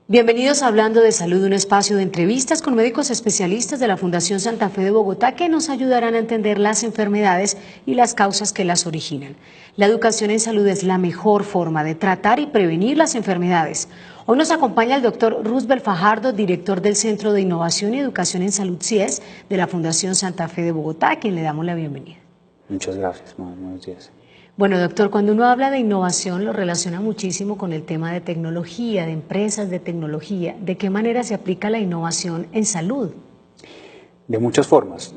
Bienvenidos a Hablando de Salud, un espacio de entrevistas con médicos especialistas de la Fundación Santa Fe de Bogotá que nos ayudarán a entender las enfermedades y las causas que las originan. La educación en salud es la mejor forma de tratar y prevenir las enfermedades. Hoy nos acompaña el doctor Roosevelt Fajardo, director del Centro de Innovación y Educación en Salud CIES de la Fundación Santa Fe de Bogotá, a quien le damos la bienvenida. Muchas gracias, buenos días. Bueno, doctor, cuando uno habla de innovación lo relaciona muchísimo con el tema de tecnología, de empresas de tecnología. ¿De qué manera se aplica la innovación en salud? De muchas formas.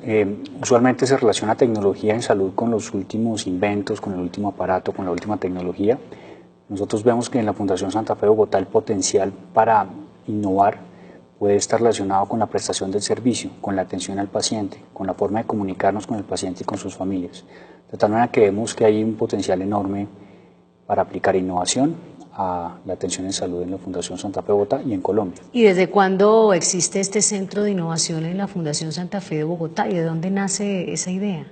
Usualmente se relaciona tecnología en salud con los últimos inventos, con el último aparato, con la última tecnología. Nosotros vemos que en la Fundación Santa Fe de Bogotá el potencial para innovar puede estar relacionado con la prestación del servicio, con la atención al paciente, con la forma de comunicarnos con el paciente y con sus familias. De tal manera que vemos que hay un potencial enorme para aplicar innovación a la atención en salud en la Fundación Santa Fe de Bogotá y en Colombia. ¿Y desde cuándo existe este centro de innovación en la Fundación Santa Fe de Bogotá y de dónde nace esa idea?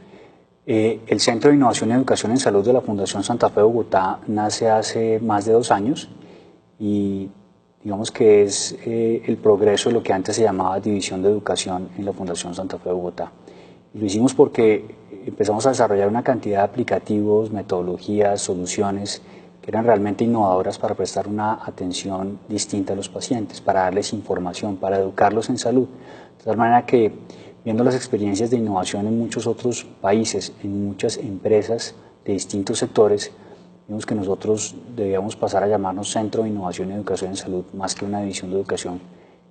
El Centro de Innovación y Educación en Salud de la Fundación Santa Fe de Bogotá nace hace más de 2 años y digamos que es el progreso de lo que antes se llamaba División de Educación en la Fundación Santa Fe de Bogotá. Y lo hicimos porque empezamos a desarrollar una cantidad de aplicativos, metodologías, soluciones que eran realmente innovadoras para prestar una atención distinta a los pacientes, para darles información, para educarlos en salud. De tal manera que, viendo las experiencias de innovación en muchos otros países, en muchas empresas de distintos sectores, vimos que nosotros debíamos pasar a llamarnos Centro de Innovación y Educación en Salud, más que una división de educación,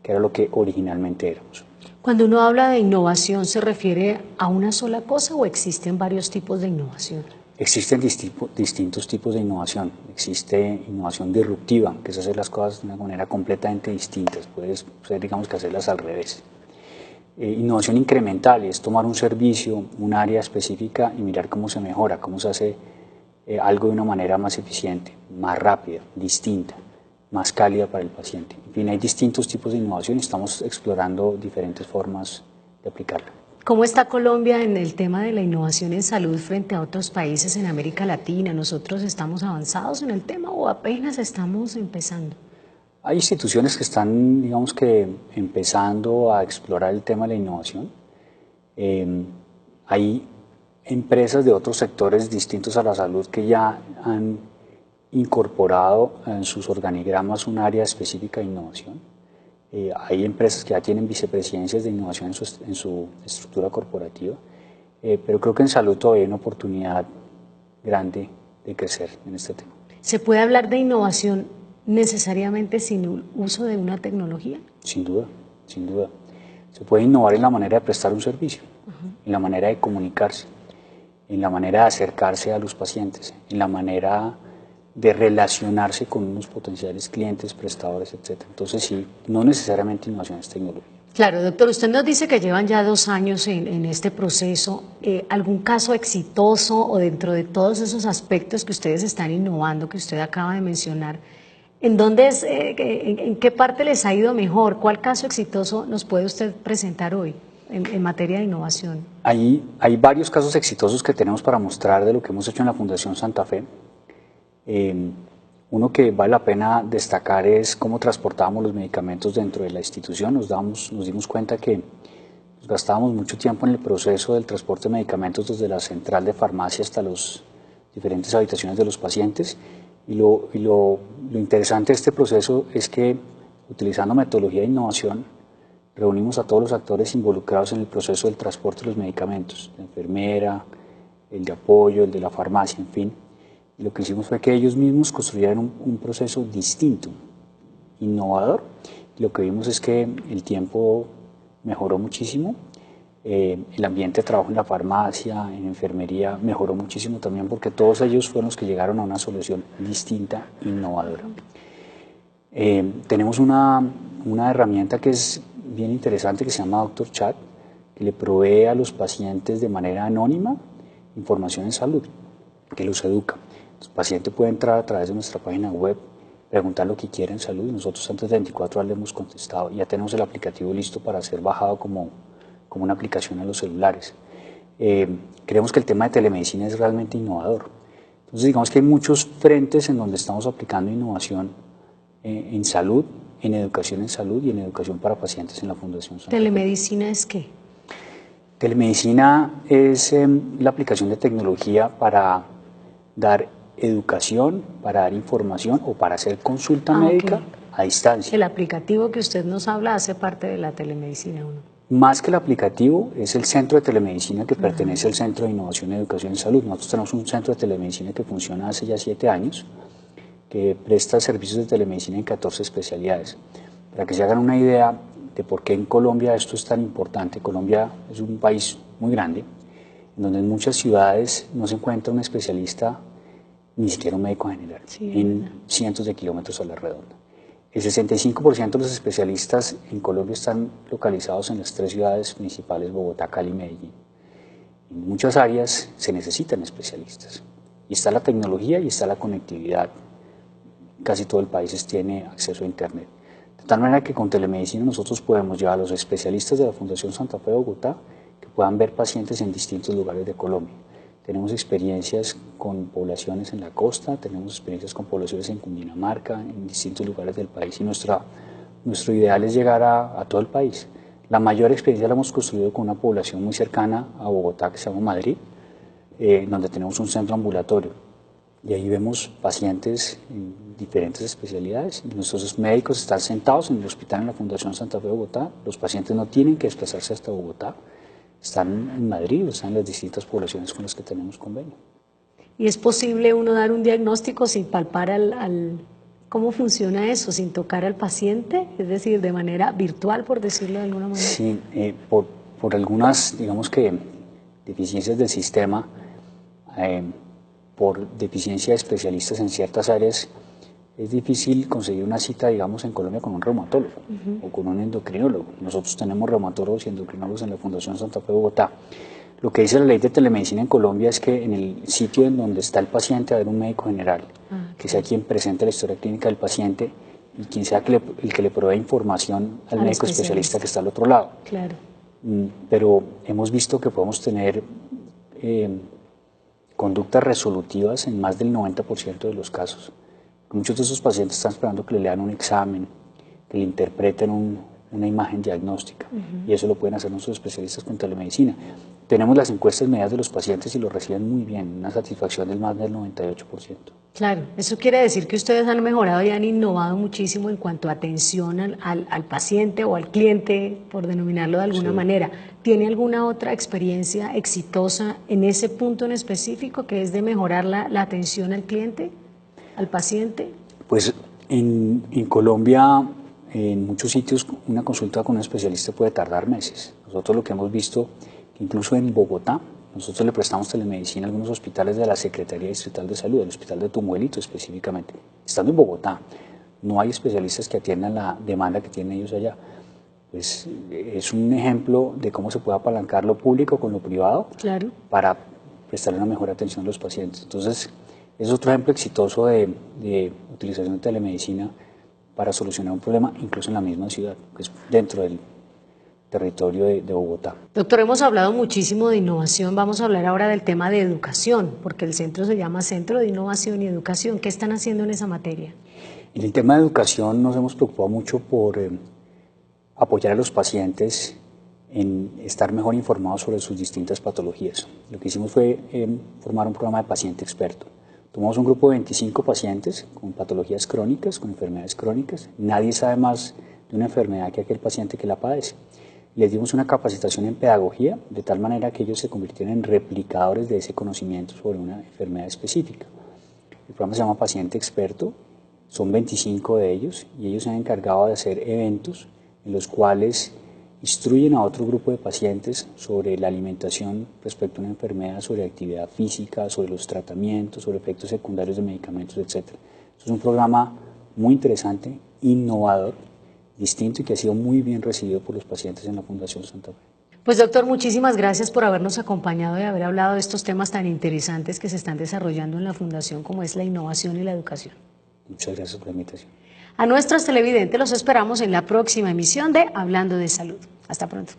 que era lo que originalmente éramos. Cuando uno habla de innovación, ¿se refiere a una sola cosa o existen varios tipos de innovación? Existen distintos tipos de innovación. Existe innovación disruptiva, que es hacer las cosas de una manera completamente distinta. Puede ser, digamos, que hacerlas al revés. Innovación incremental es tomar un servicio, un área específica y mirar cómo se mejora, cómo se hace algo de una manera más eficiente, más rápida, distinta, más cálida para el paciente. En fin, hay distintos tipos de innovación y estamos explorando diferentes formas de aplicarla. ¿Cómo está Colombia en el tema de la innovación en salud frente a otros países en América Latina? ¿Nosotros estamos avanzados en el tema o apenas estamos empezando? Hay instituciones que están, digamos que, empezando a explorar el tema de la innovación. Hay empresas de otros sectores distintos a la salud que ya han incorporado en sus organigramas un área específica de innovación. Hay empresas que ya tienen vicepresidencias de innovación en su estructura corporativa, pero creo que en salud todavía hay una oportunidad grande de crecer en este tema. ¿Se puede hablar de innovación necesariamente sin el uso de una tecnología? Sin duda, sin duda. Se puede innovar en la manera de prestar un servicio, en la manera de comunicarse, en la manera de acercarse a los pacientes, en la manera de relacionarse con unos potenciales clientes, prestadores, etc. Entonces sí, no necesariamente innovación es tecnología. Claro, doctor, usted nos dice que llevan ya 2 años en este proceso. ¿Algún caso exitoso o dentro de todos esos aspectos que ustedes están innovando, que usted acaba de mencionar, en qué parte les ha ido mejor? ¿Cuál caso exitoso nos puede usted presentar hoy en materia de innovación? Hay varios casos exitosos que tenemos para mostrar de lo que hemos hecho en la Fundación Santa Fe. Uno que vale la pena destacar es cómo transportábamos los medicamentos dentro de la institución. Nos dimos cuenta que gastábamos mucho tiempo en el proceso del transporte de medicamentos desde la central de farmacia hasta las diferentes habitaciones de los pacientes. Y lo interesante de este proceso es que, utilizando metodología de innovación, reunimos a todos los actores involucrados en el proceso del transporte de los medicamentos, la enfermera, el de apoyo, el de la farmacia, en fin. Y lo que hicimos fue que ellos mismos construyeran un proceso distinto, innovador. Y lo que vimos es que el tiempo mejoró muchísimo, el ambiente de trabajo en la farmacia, en enfermería, mejoró muchísimo también porque todos ellos fueron los que llegaron a una solución distinta, innovadora. Tenemos una herramienta que es bien interesante que se llama Doctor Chat, que le provee a los pacientes de manera anónima información en salud, que los educa. El paciente puede entrar a través de nuestra página web, preguntar lo que quiera en salud y nosotros antes de 24 horas le hemos contestado. Ya tenemos el aplicativo listo para ser bajado como una aplicación a los celulares. Creemos que el tema de telemedicina es realmente innovador. Entonces digamos que hay muchos frentes en donde estamos aplicando innovación en salud, en educación en salud y en educación para pacientes en la Fundación Santa Fe. ¿Telemedicina es qué? Telemedicina es la aplicación de tecnología para dar educación, para dar información o para hacer consulta médica a distancia. El aplicativo que usted nos habla hace parte de la telemedicina, ¿o no? Más que el aplicativo, es el centro de telemedicina que pertenece al Centro de Innovación y Educación en Salud. Nosotros tenemos un centro de telemedicina que funciona hace ya 7 años, que presta servicios de telemedicina en 14 especialidades. Para que se hagan una idea de por qué en Colombia esto es tan importante, Colombia es un país muy grande, en donde en muchas ciudades no se encuentra un especialista, ni siquiera un médico general, en cientos de kilómetros a la redonda. El 65% de los especialistas en Colombia están localizados en las 3 ciudades principales, Bogotá, Cali y Medellín. En muchas áreas se necesitan especialistas. Y está la tecnología y está la conectividad. Casi todo el país tiene acceso a Internet. De tal manera que con telemedicina nosotros podemos llevar a los especialistas de la Fundación Santa Fe de Bogotá que puedan ver pacientes en distintos lugares de Colombia. Tenemos experiencias con poblaciones en la costa, tenemos experiencias con poblaciones en Cundinamarca, en distintos lugares del país, y nuestro ideal es llegar a todo el país. La mayor experiencia la hemos construido con una población muy cercana a Bogotá que se llama Madrid, donde tenemos un centro ambulatorio. Y ahí vemos pacientes en diferentes especialidades. Y nuestros médicos están sentados en el hospital en la Fundación Santa Fe de Bogotá. Los pacientes no tienen que desplazarse hasta Bogotá. Están en Madrid o están en las distintas poblaciones con las que tenemos convenio. ¿Y es posible uno dar un diagnóstico sin palpar cómo funciona eso, sin tocar al paciente? Es decir, de manera virtual, por decirlo de alguna manera. Sí, por algunas, digamos que, deficiencias del sistema, por deficiencia de especialistas en ciertas áreas, es difícil conseguir una cita, digamos, en Colombia con un reumatólogo o con un endocrinólogo. Nosotros tenemos reumatólogos y endocrinólogos en la Fundación Santa Fe de Bogotá. Lo que dice la ley de telemedicina en Colombia es que en el sitio en donde está el paciente debe haber un médico general, que sea quien presente la historia clínica del paciente y quien sea el que le provee información al médico especialista que está al otro lado. Claro. Pero hemos visto que podemos tener conductas resolutivas en más del 90% de los casos. Muchos de esos pacientes están esperando que le lean un examen, que le interpreten una imagen diagnóstica, y eso lo pueden hacer nuestros especialistas con telemedicina. Tenemos las encuestas medidas de los pacientes y lo reciben muy bien, una satisfacción del más del 98%. Claro, eso quiere decir que ustedes han mejorado y han innovado muchísimo en cuanto a atención al paciente o al cliente, por denominarlo de alguna manera. ¿Tiene alguna otra experiencia exitosa en ese punto en específico, que es de mejorar la atención al cliente, al paciente? Pues en Colombia, en muchos sitios, una consulta con un especialista puede tardar meses. Nosotros lo que hemos visto, incluso en Bogotá, nosotros le prestamos telemedicina a algunos hospitales de la Secretaría Distrital de Salud, el Hospital de Tumuelito específicamente. Estando en Bogotá, no hay especialistas que atiendan la demanda que tienen ellos allá. Pues es un ejemplo de cómo se puede apalancar lo público con lo privado para prestarle una mejor atención a los pacientes. Entonces, es otro ejemplo exitoso de utilización de telemedicina para solucionar un problema, incluso en la misma ciudad, que es dentro del territorio de Bogotá. Doctor, hemos hablado muchísimo de innovación, vamos a hablar ahora del tema de educación, porque el centro se llama Centro de Innovación y Educación. ¿Qué están haciendo en esa materia? En el tema de educación nos hemos preocupado mucho por apoyar a los pacientes en estar mejor informados sobre sus distintas patologías. Lo que hicimos fue formar un programa de paciente experto. Tomamos un grupo de 25 pacientes con patologías crónicas, con enfermedades crónicas. Nadie sabe más de una enfermedad que aquel paciente que la padece. Les dimos una capacitación en pedagogía, de tal manera que ellos se convirtieron en replicadores de ese conocimiento sobre una enfermedad específica. El programa se llama Paciente Experto, son 25 de ellos, y ellos se han encargado de hacer eventos en los cuales instruyen a otro grupo de pacientes sobre la alimentación respecto a una enfermedad, sobre actividad física, sobre los tratamientos, sobre efectos secundarios de medicamentos, etc. Es un programa muy interesante, innovador, distinto y que ha sido muy bien recibido por los pacientes en la Fundación Santa Fe. Pues doctor, muchísimas gracias por habernos acompañado y haber hablado de estos temas tan interesantes que se están desarrollando en la Fundación, como es la innovación y la educación. Muchas gracias por la invitación. A nuestros televidentes los esperamos en la próxima emisión de Hablando de Salud. Hasta pronto.